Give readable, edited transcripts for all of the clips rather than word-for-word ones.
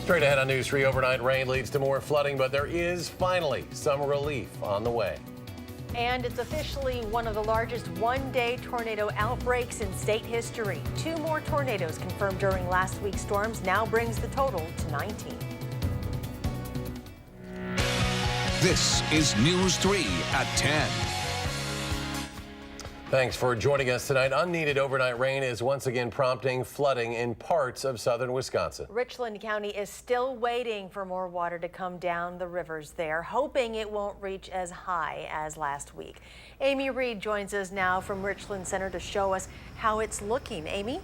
Straight ahead on News 3, overnight rain leads to more flooding, but there is finally some relief on the way. And it's officially one of the largest one-day tornado outbreaks in state history. 2 more tornadoes confirmed during last week's storms now brings the total to 19. This is News 3 at 10. Thanks for joining us tonight. Unneeded overnight rain is once again prompting flooding in parts of southern Wisconsin. Richland County is still waiting for more water to come down the rivers there, hoping it won't reach as high as last week. Amy Reed joins us now from Richland Center to show us how it's looking. Amy?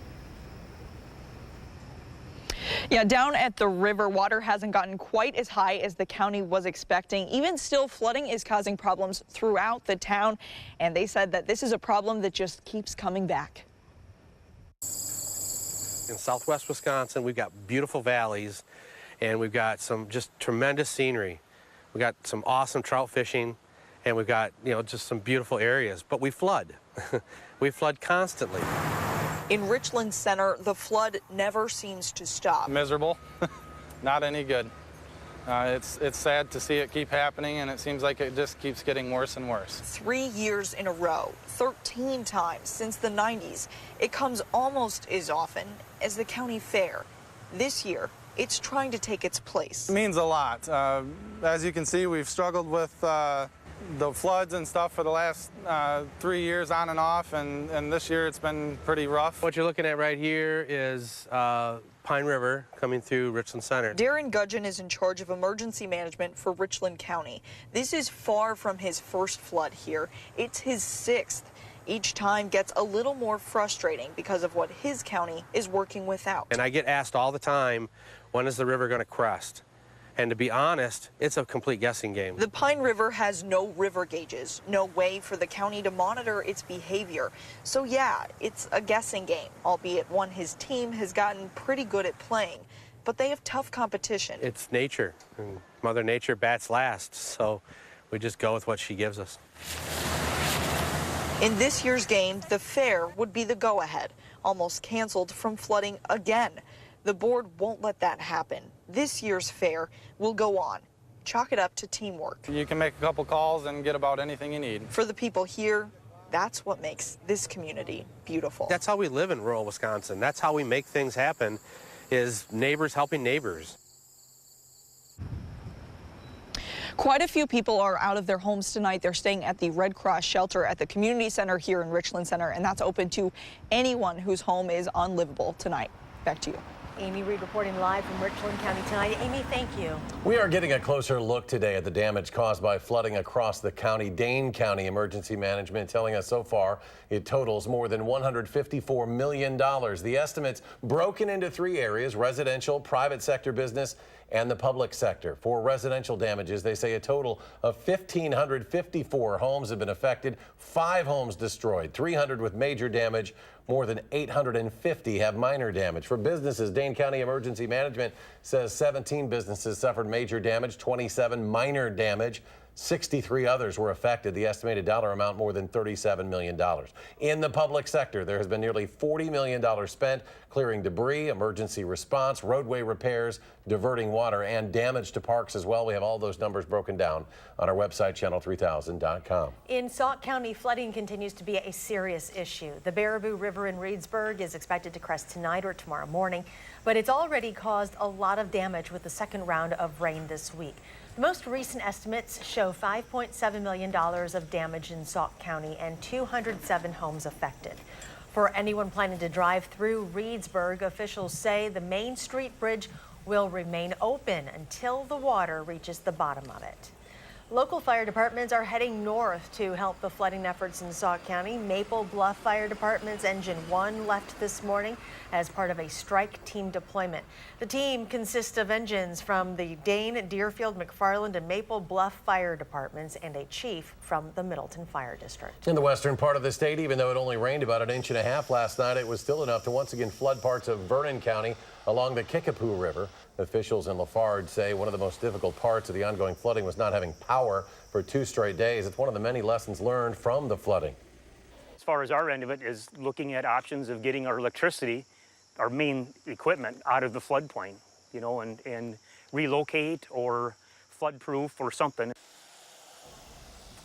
Yeah, down at the river, water hasn't gotten quite as high as the county was expecting. Even still, flooding is causing problems throughout the town, and they said that this is a problem that just keeps coming back. In southwest Wisconsin, we've got beautiful valleys, and we've got some just tremendous scenery. We've got some awesome trout fishing, and we've got, just some beautiful areas, but we flood. We flood constantly. In Richland Center, the flood never seems to stop. Miserable, not any good. It's sad to see it keep happening, and it seems like it just keeps getting worse and worse. 3 years in a row, 13 times since the 90s. It comes almost as often as the county fair. This year, it's trying to take its place. It means a lot. As you can see, we've struggled with the floods and stuff for the last 3 years on and off, and this year it's been pretty rough. What you're looking at right here is Pine River coming through Richland Center. Darren Gudgeon is in charge of emergency management for Richland County. This is far from his first flood here. It's his 6th. Each time gets a little more frustrating because of what his county is working without. And I get asked all the time, when is the river going to crest? And to be honest, it's a complete guessing game. The Pine River has no river gauges, no way for the county to monitor its behavior. So yeah, it's a guessing game, albeit one his team has gotten pretty good at playing. But they have tough competition. It's nature, and Mother Nature bats last, so we just go with what she gives us. In this year's game, the fair would be the go-ahead, almost canceled from flooding again. The board won't let that happen. This year's fair will go on. Chalk it up to teamwork. You can make a couple calls and get about anything you need. For the people here, that's what makes this community beautiful. That's how we live in rural Wisconsin. That's how we make things happen, is neighbors helping neighbors. Quite a few people are out of their homes tonight. They're staying at the Red Cross shelter at the community center here in Richland Center, and that's open to anyone whose home is unlivable tonight. Back to you. Amy Reed reporting live from Richland County tonight. Amy, thank you. We are getting a closer look today at the damage caused by flooding across the county. Dane County Emergency Management telling us so far it totals more than $154 million. The estimate's broken into 3 areas: residential, private sector business, and the public sector. For residential damages, they say a total of 1,554 homes have been affected, 5 homes destroyed, 300 with major damage. More than 850 have minor damage. For businesses, Dane County Emergency Management says 17 businesses suffered major damage, 27 minor damage. 63 others were affected. The estimated dollar amount more than $37 million. In the public sector, there has been nearly $40 million spent clearing debris, emergency response, roadway repairs, diverting water, and damage to parks as well. We have all those numbers broken down on our website, channel3000.com. In Sauk County, flooding continues to be a serious issue. The Baraboo River in Reedsburg is expected to crest tonight or tomorrow morning, but it's already caused a lot of damage with the second round of rain this week. The most recent estimates show $5.7 million of damage in Sauk County and 207 homes affected. For anyone planning to drive through Reedsburg, officials say the Main Street Bridge will remain open until the water reaches the bottom of it. Local fire departments are heading north to help the flooding efforts in Sauk County. Maple Bluff Fire Department's Engine 1 left this morning as part of a strike team deployment. The team consists of engines from the Dane, Deerfield, McFarland, and Maple Bluff Fire Departments and a chief from the Middleton Fire District. In the western part of the state, even though it only rained about 1.5 inches last night, it was still enough to once again flood parts of Vernon County along the Kickapoo River. Officials in Lafarge say one of the most difficult parts of the ongoing flooding was not having power for 2 straight days. It's one of the many lessons learned from the flooding. As far as our end of it is looking at options of getting our electricity, our main equipment, out of the floodplain. you know, and relocate or flood-proof or something.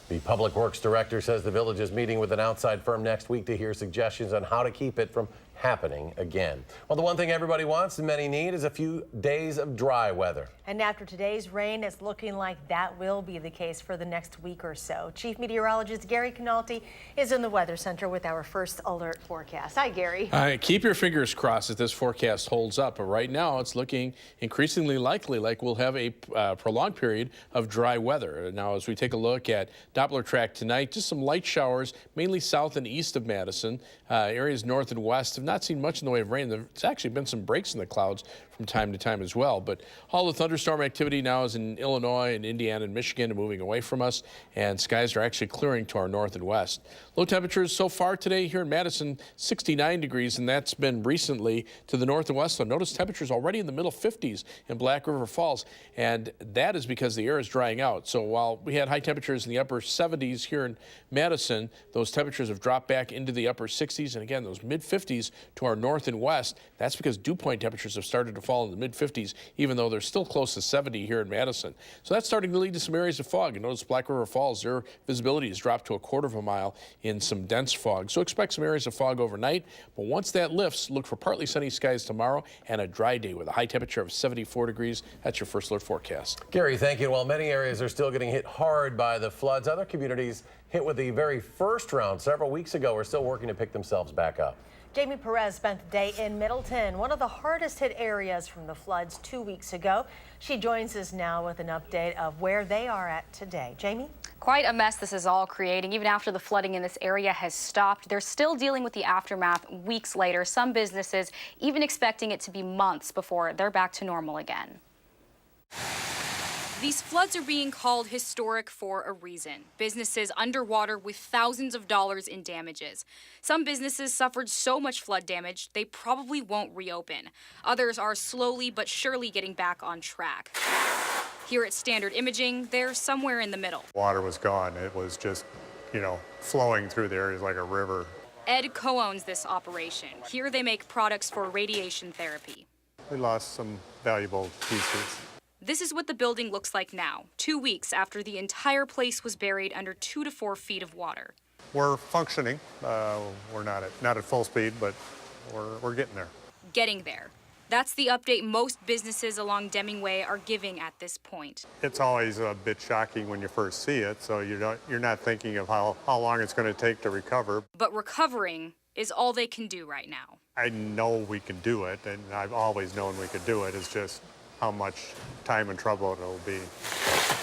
The Public Works Director says the village is meeting with an outside firm next week to hear suggestions on how to keep it from happening again. Well, the one thing everybody wants and many need is a few days of dry weather. And after today's rain, it's looking like that will be the case for the next week or so. Chief Meteorologist Gary Canalti is in the Weather Center with our first alert forecast. Hi, Gary. Keep your fingers crossed that this forecast holds up. But right now, it's looking increasingly likely like we'll have a prolonged period of dry weather. Now, as we take a look at Doppler track tonight, just some light showers, mainly south and east of Madison. Areas north and west have not seen much in the way of rain. There's actually been some breaks in the clouds from time to time as well. But all the thunderstorm activity now is in Illinois and Indiana and Michigan and moving away from us, and skies are actually clearing to our north and west. Low temperatures so far today here in Madison, 69 degrees, and that's been recently to the north and west. So notice temperatures already in the middle 50s in Black River Falls, and that is because the air is drying out. So while we had high temperatures in the upper 70s here in Madison, those temperatures have dropped back into the upper 60s, and again, those mid 50s to our north and west. That's because dew point temperatures have started to fall in the mid 50s, even though they're still close to 70 here in Madison. So that's starting to lead to some areas of fog. And notice Black River Falls, their visibility has dropped to a quarter of a mile in some dense fog. So expect some areas of fog overnight. But once that lifts, look for partly sunny skies tomorrow and a dry day with a high temperature of 74 degrees. That's your first alert forecast. Gary, thank you. While many areas are still getting hit hard by the floods, other communities hit with the very first round several weeks ago are still working to pick themselves back up. Jamie Perez spent the day in Middleton, one of the hardest hit areas from the floods 2 weeks ago. She joins us now with an update of where they are at today. Jamie? Quite a mess this is all creating. Even after the flooding in this area has stopped, they're still dealing with the aftermath weeks later. Some businesses even expecting it to be months before they're back to normal again. These floods are being called historic for a reason. Businesses underwater with thousands of dollars in damages. Some businesses suffered so much flood damage they probably won't reopen. Others are slowly but surely getting back on track. Here at Standard Imaging, they're somewhere in the middle. Water was gone. It was just, flowing through the areas like a river. Ed co-owns this operation. Here they make products for radiation therapy. We lost some valuable pieces. This is what the building looks like now, 2 weeks after the entire place was buried under 2 to 4 feet of water. We're functioning. We're not at full speed, but we're getting there. Getting there. That's the update most businesses along Deming Way are giving at this point. It's always a bit shocking when you first see it, so you're not thinking of how long it's going to take to recover. But recovering is all they can do right now. I know we can do it, and I've always known we could do it. It's just how much time and trouble it'll be.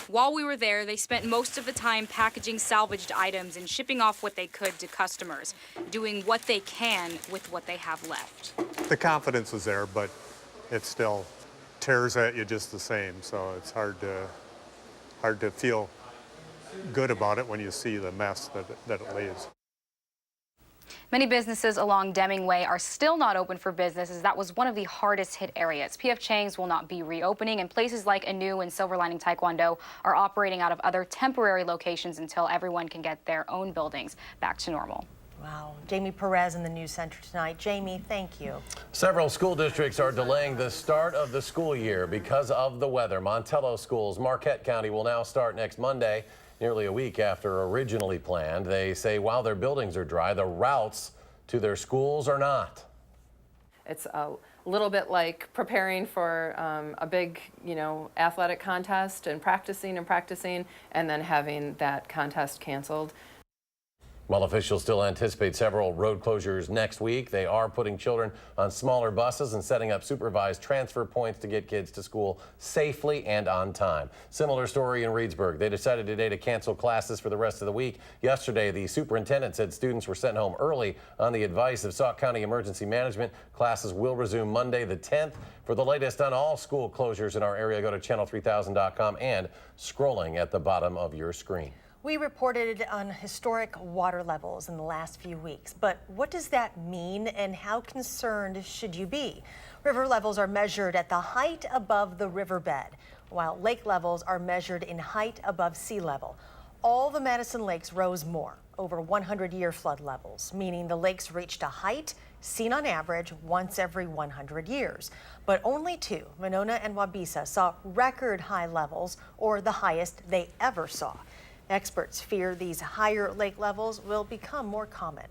While we were there, they spent most of the time packaging salvaged items and shipping off what they could to customers, doing what they can with what they have left. The confidence is there, but it still tears at you just the same, so it's hard to feel good about it when you see the mess that it leaves. Many businesses along Deming Way are still not open for business, as that was one of the hardest hit areas. P.F. Chang's will not be reopening, and places like Anu and Silver Lining Taekwondo are operating out of other temporary locations until everyone can get their own buildings back to normal. Wow. Jamie Perez in the News Center tonight. Jamie, thank you. Several school districts are delaying the start of the school year because of the weather. Montello schools, Marquette County, will now start next Monday, nearly a week after originally planned. They say while their buildings are dry, the routes to their schools are not. It's a little bit like preparing for a big, athletic contest and practicing, and then having that contest canceled. While officials still anticipate several road closures next week, they are putting children on smaller buses and setting up supervised transfer points to get kids to school safely and on time. Similar story in Reedsburg. They decided today to cancel classes for the rest of the week. Yesterday, the superintendent said students were sent home early on the advice of Sauk County Emergency Management. Classes will resume Monday the 10th. For the latest on all school closures in our area, go to channel3000.com and scrolling at the bottom of your screen. We reported on historic water levels in the last few weeks, but what does that mean and how concerned should you be? River levels are measured at the height above the riverbed, while lake levels are measured in height above sea level. all the Madison lakes rose more, over 100-year flood levels, meaning the lakes reached a height seen on average once every 100 years. But only two, Monona and Wabisa, saw record high levels, or the highest they ever saw. Experts fear these higher lake levels will become more common.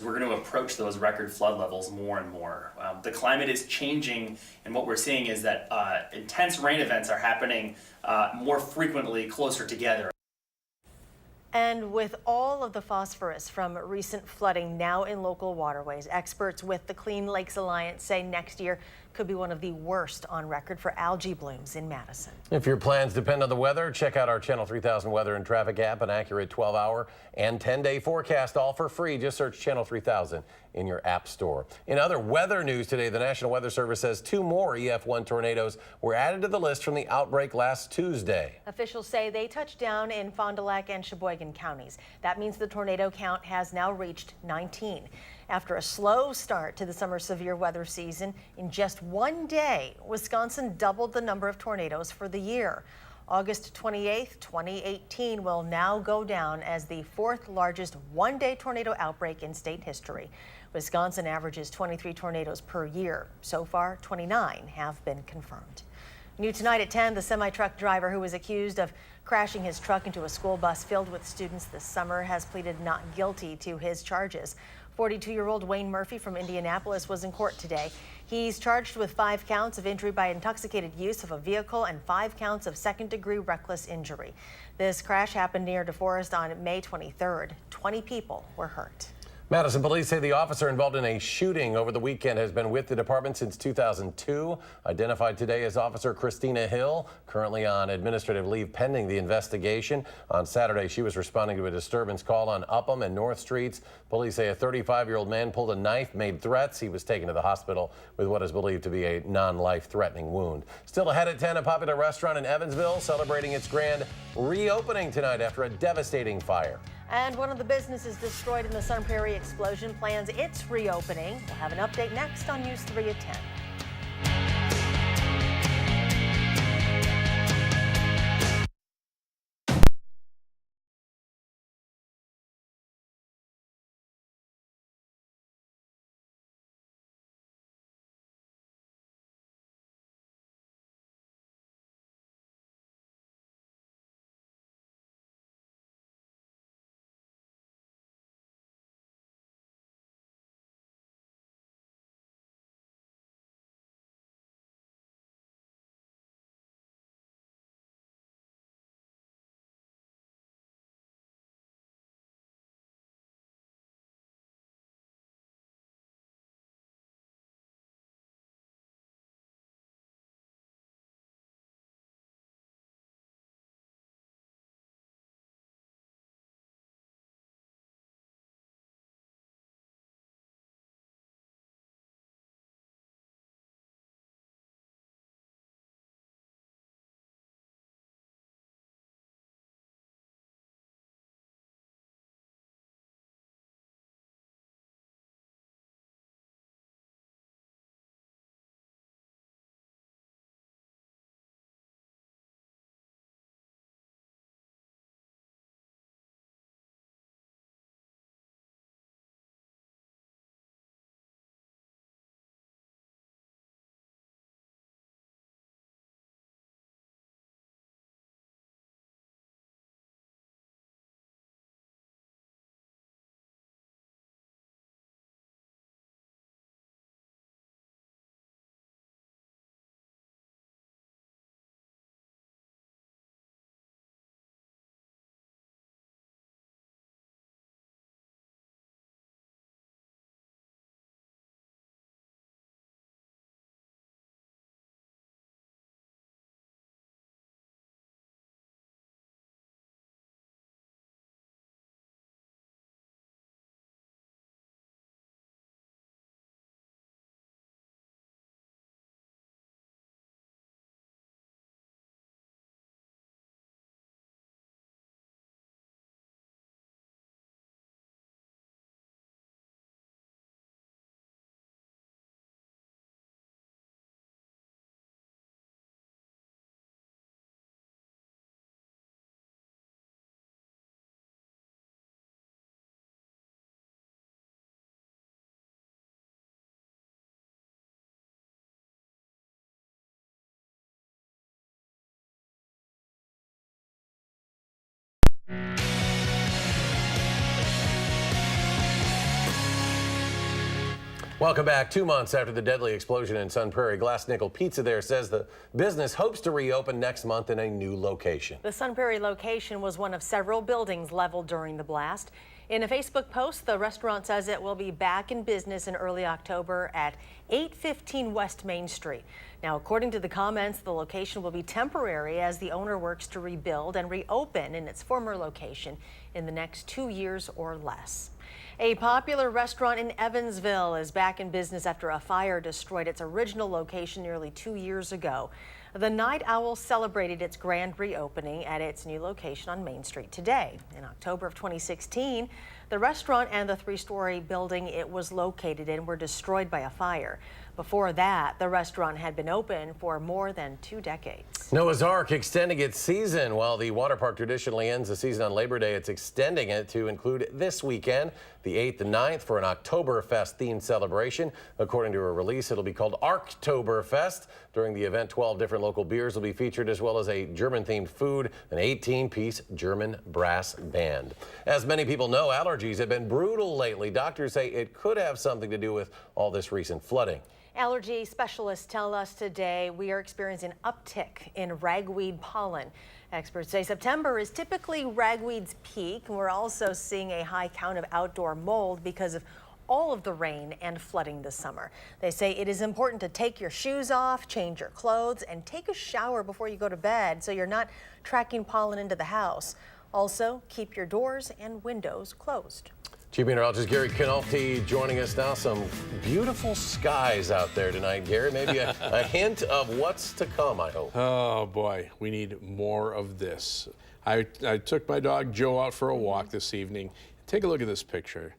We're going to approach those record flood levels more and more. The climate is changing, and what we're seeing is that intense rain events are happening more frequently closer together. And with all of the phosphorus from recent flooding now in local waterways, experts with the Clean Lakes Alliance say next year could be one of the worst on record for algae blooms in Madison. If your plans depend on the weather, check out our Channel 3000 weather and traffic app, an accurate 12-hour and 10-day forecast, all for free. Just search Channel 3000 in your app store. In other weather news today, the National Weather Service says 2 more EF1 tornadoes were added to the list from the outbreak last Tuesday. Officials say they touched down in Fond du Lac and Sheboygan counties. That means the tornado count has now reached 19. After a slow start to the summer severe weather season, in just one day, Wisconsin doubled the number of tornadoes for the year. August 28th, 2018 will now go down as the 4th largest one-day tornado outbreak in state history. Wisconsin averages 23 tornadoes per year. So far, 29 have been confirmed. New tonight at 10, the semi-truck driver who was accused of crashing his truck into a school bus filled with students this summer has pleaded not guilty to his charges. 42-year-old Wayne Murphy from Indianapolis was in court today. He's charged with 5 counts of injury by intoxicated use of a vehicle and 5 counts of second-degree reckless injury. This crash happened near DeForest on May 23rd. 20 people were hurt. Madison police say the officer involved in a shooting over the weekend has been with the department since 2002. Identified today as Officer Christina Hill, currently on administrative leave pending the investigation. On Saturday, she was responding to a disturbance call on Upham and North Streets. Police say a 35-year-old man pulled a knife, made threats. He was taken to the hospital with what is believed to be a non-life-threatening wound. Still ahead at 10, a popular restaurant in Evansville celebrating its grand reopening tonight after a devastating fire. And one of the businesses destroyed in the Sun Prairie explosion plans its reopening. We'll have an update next on News 3 at 10. Welcome back. 2 months after the deadly explosion in Sun Prairie, Glass Nickel Pizza there says the business hopes to reopen next month in a new location. The Sun Prairie location was one of several buildings leveled during the blast. In a Facebook post, the restaurant says it will be back in business in early October at 815 West Main Street. Now, according to the comments, the location will be temporary as the owner works to rebuild and reopen in its former location in the next 2 years or less. A popular restaurant in Evansville is back in business after a fire destroyed its original location nearly 2 years ago. The Night Owl celebrated its grand reopening at its new location on Main Street today. In October of 2016, the restaurant and the three-story building it was located in were destroyed by a fire. Before that, the restaurant had been open for more than 2 decades. Noah's Ark extending its season. While the water park traditionally ends the season on Labor Day, it's extending it to include this weekend, the 8th and 9th, for an Oktoberfest themed celebration. According to a release, it'll be called Arktoberfest. During the event, 12 different local beers will be featured, as well as a German-themed food, an 18-piece German brass band. As many people know, allergies have been brutal lately. Doctors say it could have something to do with all this recent flooding. Allergy specialists tell us today we are experiencing an uptick in ragweed pollen. Experts say September is typically ragweed's peak. We're also seeing a high count of outdoor mold because of all of the rain and flooding this summer. They say it is important to take your shoes off, change your clothes, and take a shower before you go to bed so you're not tracking pollen into the house. Also, keep your doors and windows closed. Chief Meteorologist Gary Canolti joining us now. Some beautiful skies out there tonight, Gary. Maybe a hint of what's to come, I hope. Oh, boy, we need more of this. I took my dog Joe out for a walk this evening. Take a look at this picture.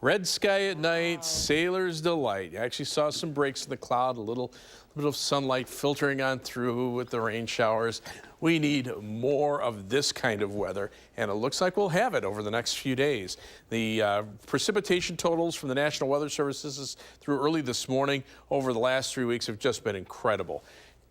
Red sky at night, sailor's delight. You actually saw some breaks in the cloud, a little bit of sunlight filtering on through with the rain showers. We need more of this kind of weather, and it looks like we'll have it over the next few days. The precipitation totals from the National Weather Service through early this morning over the last 3 weeks have just been incredible.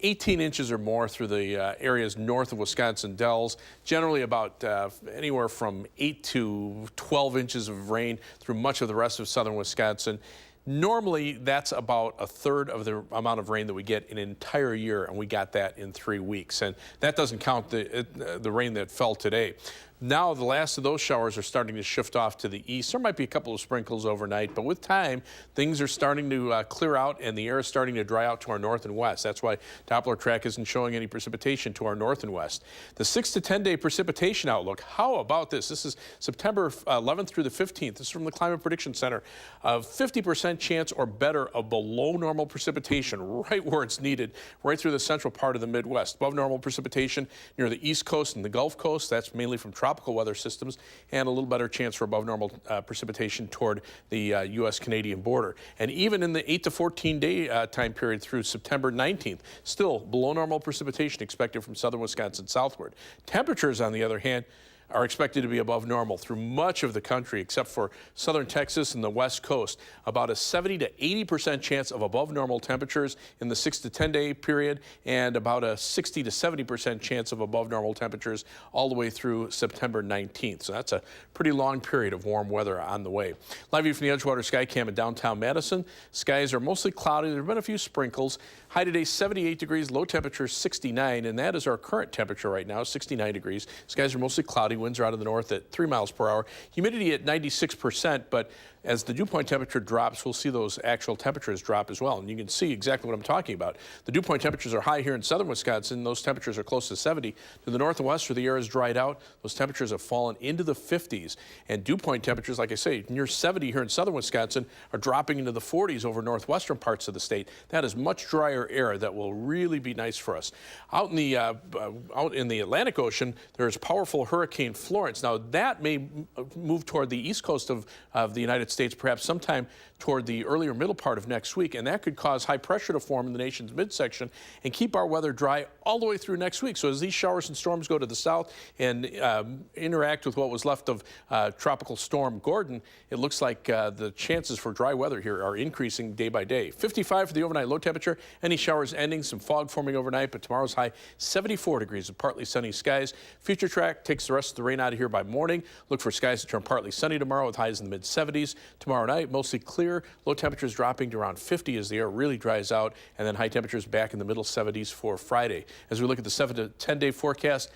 18 inches or more through the areas north of Wisconsin Dells, generally about anywhere from 8 to 12 inches of rain through much of the rest of southern Wisconsin. Normally, that's about a third of the amount of rain that we get in an entire year, and we got that in 3 weeks. And that doesn't count the rain that fell today. Now the last of those showers are starting to shift off to the east. There might be a couple of sprinkles overnight, but with time, things are starting to clear out and the air is starting to dry out to our north and west. That's why Doppler track isn't showing any precipitation to our north and west. The 6 to 10 day precipitation outlook, how about this? This is September 11th through the 15th. This is from the Climate Prediction Center. 50% chance or better of below normal precipitation right where it's needed, right through the central part of the Midwest. Above normal precipitation near the East Coast and the Gulf Coast. That's mainly from tropical weather systems, and a little better chance for above normal precipitation toward the U.S.-Canadian border. And even in the 8 to 14 day time period through September 19th, still below normal precipitation expected from southern Wisconsin southward. Temperatures, on the other hand, are expected to be above normal through much of the country except for southern Texas and the west coast. About a 70 to 80% chance of above normal temperatures in the 6 to 10 day period, and about a 60 to 70% chance of above normal temperatures all the way through September 19th. So that's a pretty long period of warm weather on the way. Live view from the Edgewater Skycam in downtown Madison. Skies are mostly cloudy. There have been a few sprinkles. High today 78 degrees, low temperature 69, and that is our current temperature right now, 69 degrees. Skies are mostly cloudy. Winds are out of the north at 3 miles per hour. Humidity at 96%, but as the dew point temperature drops, we'll see those actual temperatures drop as well. And you can see exactly what I'm talking about. The dew point temperatures are high here in southern Wisconsin. Those temperatures are close to 70. To the north and west, where the air is dried out, those temperatures have fallen into the 50s. And dew point temperatures, like I say, near 70 here in southern Wisconsin, are dropping into the 40s over northwestern parts of the state. That is much drier air that will really be nice for us. Out in the Atlantic Ocean, there's powerful Hurricane Florence. Now, that may move toward the east coast of the United States, perhaps sometime toward the earlier middle part of next week, and that could cause high pressure to form in the nation's midsection and keep our weather dry all the way through next week. So as these showers and storms go to the south and interact with what was left of Tropical Storm Gordon, it looks like the chances for dry weather here are increasing day by day. 55 for the overnight low temperature. Any showers ending, some fog forming overnight, but tomorrow's high 74 degrees with partly sunny skies. Future track takes the rest of the of the rain out of here by morning. Look for skies to turn partly sunny tomorrow with highs in the mid-70s. Tomorrow night, mostly clear. Low temperatures dropping to around 50 as the air really dries out, and then high temperatures back in the middle 70s for Friday. As we look at the 7 to 10-day forecast,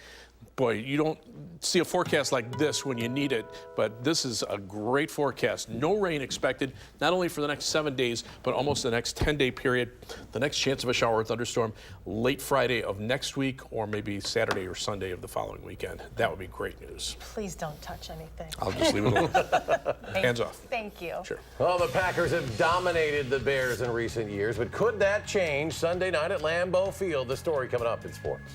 boy, you don't see a forecast like this when you need it, but this is a great forecast. No rain expected, not only for the next 7 days, but almost the next 10-day period. The next chance of a shower or thunderstorm late Friday of next week, or maybe Saturday or Sunday of the following weekend. That would be great news. Please don't touch anything. I'll just leave it alone. Hands off. Thank you. Sure. Well, the Packers have dominated the Bears in recent years, but could that change Sunday night at Lambeau Field? The story coming up in sports.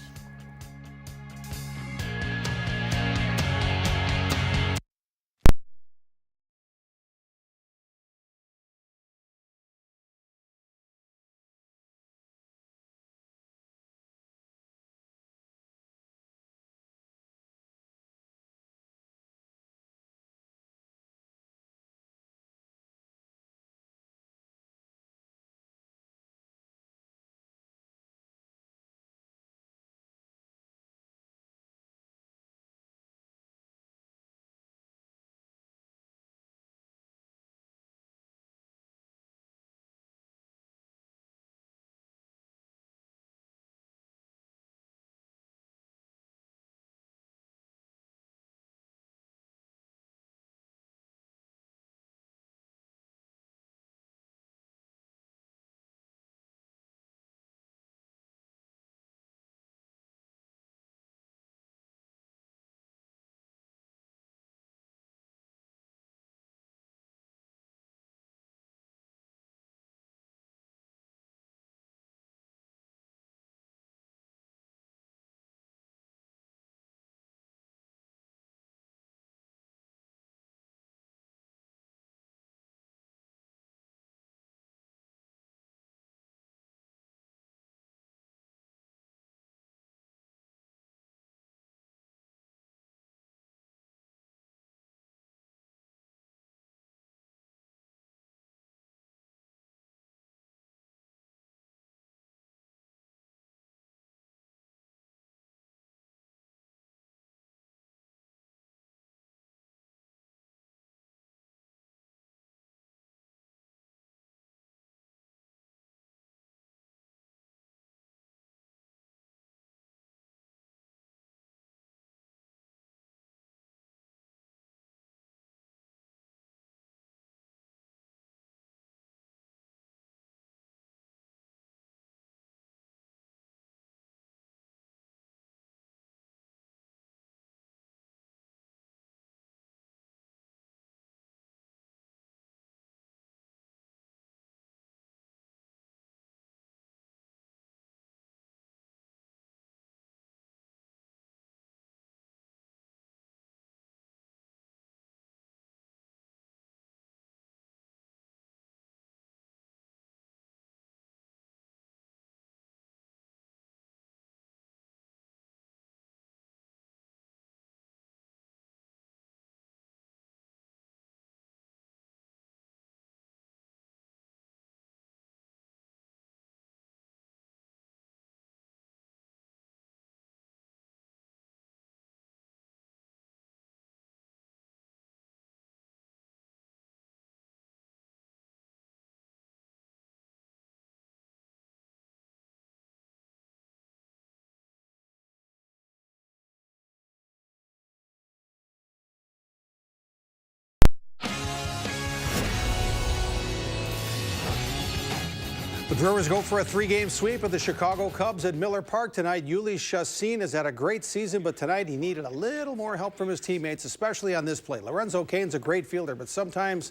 The Brewers go for a 3-game sweep of the Chicago Cubs at Miller Park tonight. Yuli Chassin has had a great season, but tonight he needed a little more help from his teammates, especially on this play. Lorenzo Cain's a great fielder, but sometimes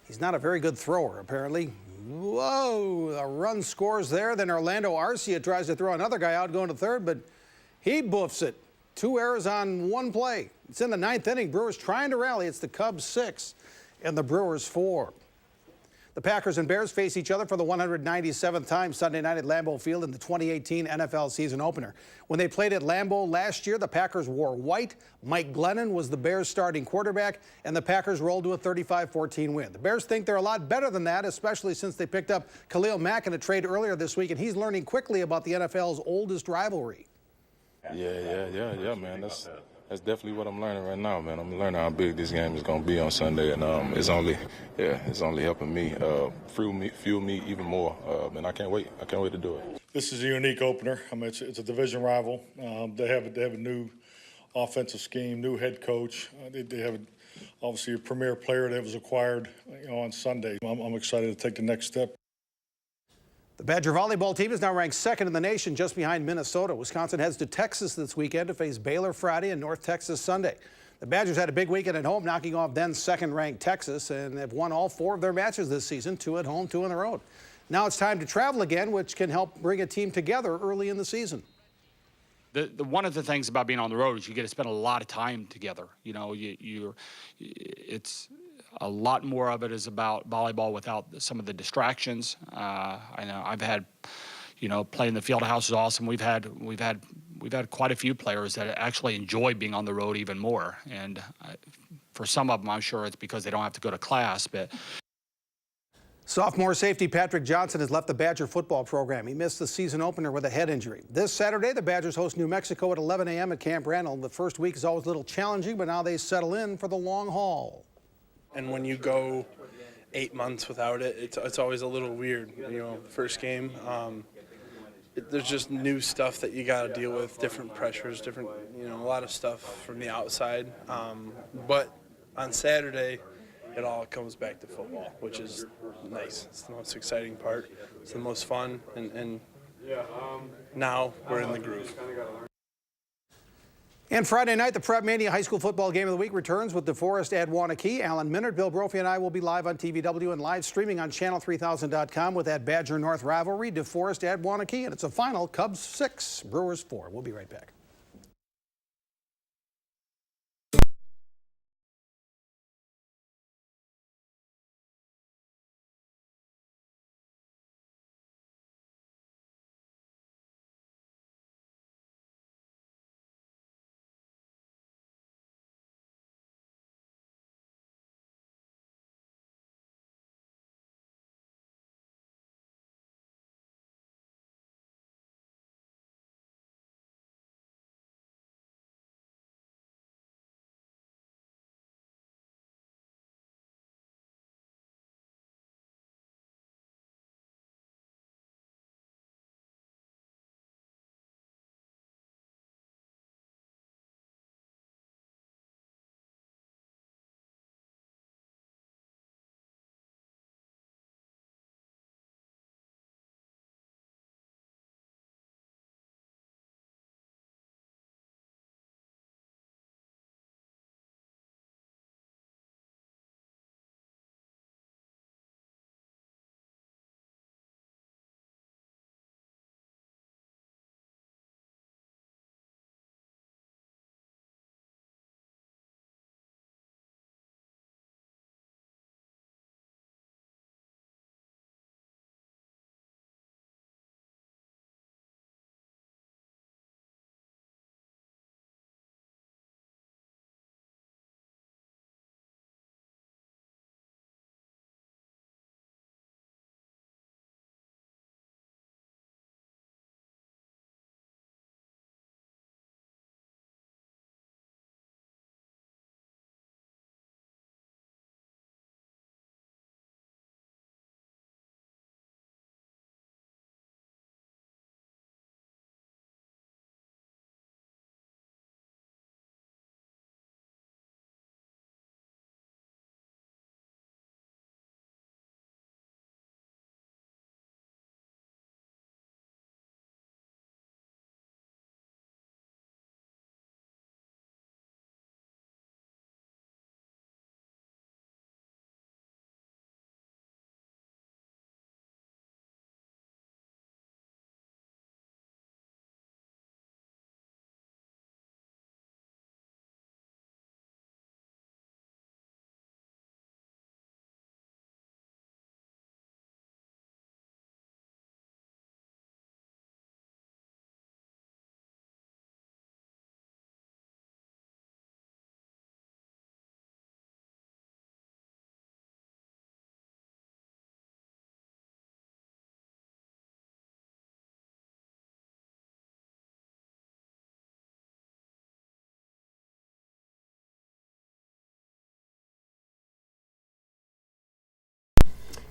he's not a very good thrower, apparently. Whoa, a run scores there. Then Orlando Arcia tries to throw another guy out going to third, but he boofs it. 2 errors on 1 play. It's in the 9th inning. Brewers trying to rally. It's the Cubs 6 and the Brewers 4. The Packers and Bears face each other for the 197th time Sunday night at Lambeau Field in the 2018 NFL season opener. When they played at Lambeau last year, the Packers wore white. Mike Glennon was the Bears' starting quarterback, and the Packers rolled to a 35-14 win. The Bears think they're a lot better than that, especially since they picked up Khalil Mack in a trade earlier this week, and he's learning quickly about the NFL's oldest rivalry. Yeah, man. That's definitely what I'm learning right now, man. I'm learning how big this game is going to be on Sunday, and it's only helping me, fuel me even more, and I can't wait. I can't wait to do it. This is a unique opener. I mean, it's a division rival. They have a new offensive scheme, new head coach. They have obviously a premier player that was acquired, on Sunday. I'm excited to take the next step. The Badger volleyball team is now ranked second in the nation, just behind Minnesota. Wisconsin heads to Texas this weekend to face Baylor Friday and North Texas Sunday. The Badgers had a big weekend at home, knocking off then second-ranked Texas, and have won all 4 of their matches this season, 2 at home, 2 on the road. Now it's time to travel again, which can help bring a team together early in the season. One of the things about being on the road is you get to spend a lot of time together. It's a lot more of it is about volleyball without some of the distractions. I know I've had, playing the field house is awesome. We've had quite a few players that actually enjoy being on the road even more. And for some of them, I'm sure it's because they don't have to go to class, but. Sophomore safety Patrick Johnson has left the Badger football program. He missed the season opener with a head injury. This Saturday, the Badgers host New Mexico at 11 a.m. at Camp Randall. The first week is always a little challenging, but now they settle in for the long haul. And when you go 8 months without it, it's always a little weird. First game, there's just new stuff that you got to deal with, different pressures, a lot of stuff from the outside. But on Saturday, it all comes back to football, which is nice. It's the most exciting part. It's the most fun, and now we're in the groove. And Friday night, the Prep Mania High School Football Game of the Week returns with DeForest at Waunakee. Alan Minard, Bill Brophy, and I will be live on TVW and live streaming on channel3000.com with that Badger North rivalry, DeForest at Waunakee. And it's a final, Cubs 6, Brewers 4. We'll be right back.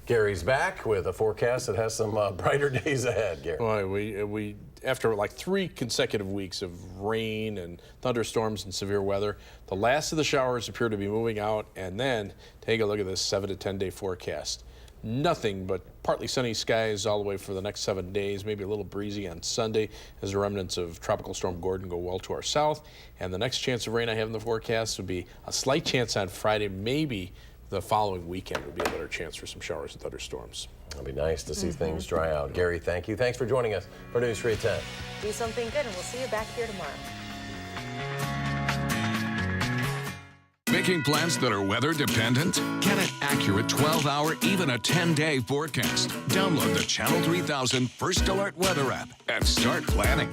Gary's back with a forecast that has some brighter days ahead, Gary. Boy, we after like 3 consecutive weeks of rain and thunderstorms and severe weather, the last of the showers appear to be moving out. And then take a look at this 7 to 10 day forecast. Nothing but partly sunny skies all the way for the next 7 days, maybe a little breezy on Sunday as the remnants of Tropical Storm Gordon go well to our south. And the next chance of rain I have in the forecast would be a slight chance on Friday, maybe the following weekend would be a better chance for some showers and thunderstorms. It'll be nice to see things dry out. Gary, thank you. Thanks for joining us for News 3 at 10. Do something good, and we'll see you back here tomorrow. Making plans that are weather dependent? Get an accurate 12-hour, even a 10-day forecast. Download the Channel 3000 First Alert Weather app and start planning.